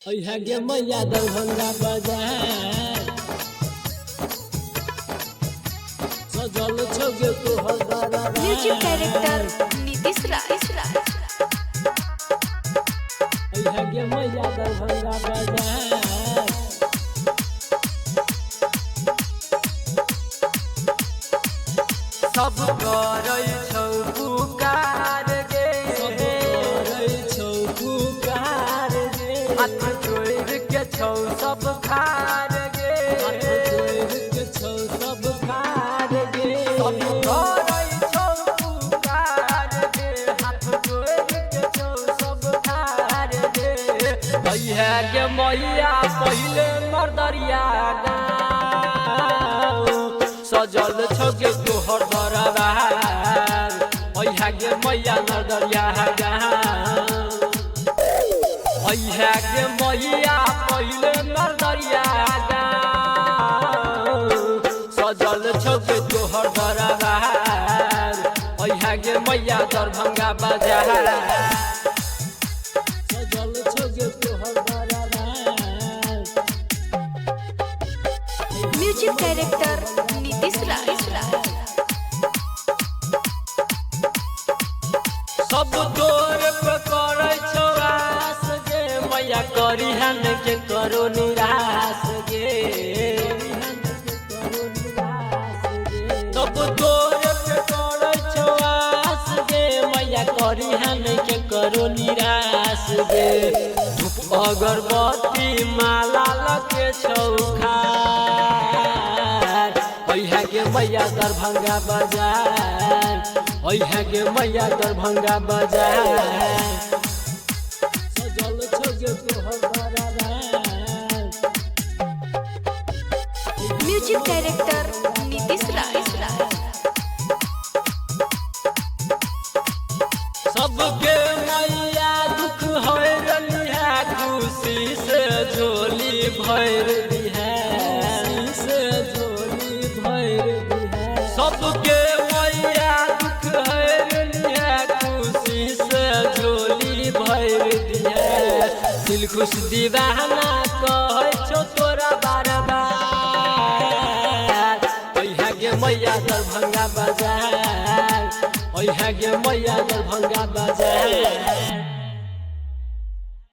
गे मैया दरभंगा बाजार सजल छगे तोहर दरबार। म्यूजिक डायरेक्टर नीतीश राय। गे मैया दरभंगा बाजार सब करै छौ पुकार गे, सब करै छौ पुकार गे, हाथ जोड़ के छौ सब खार गे, हाथ जोड़ के छौ सब खार गे। सब करै छौ पुकार गे, हाथ जोड़ के छौ सब खार गे। भैया गे मैया पहिले मर्दरिया गाँव सजल छगे तोहर दरबार। भैया गे मैया मर्दरिया गाँव, भैया गे मैया पहिले मर्दरिया गाँव सजल छगे तोहर दरबार। भैया गे मैया दरभंगा बाजार सजल छगे तोहर दरबार। म्यूजिक डायरेक्टर नीतीश राय। सब तोर पे करै छौ आस गे, मैया करी हन के करो निराश गे। सब तोर पे करै छौ आस गे, मैया करी हन के करो निराश गे। धूप अगरबत्ती माला लगे छौ खार। भैया गे मैया दरभंगा बाजार, भैया गे मैया दरभंगा बाजार सजल छगे तोहर दरबार। म्यूजिक डायरेक्टर नीतीश राय। सबके मैया दुख हरली है, खुशी से झोली भर दी है, से झोली भर दी है। सबके मैया दुख हरली है, खुशी से झोली भर दी है। दिल खुश दीवाना कहे छो तोरा बार बार। भैया गे मैया दरभंगा बाजार, भैया गे मैया दरभंगा बाजार।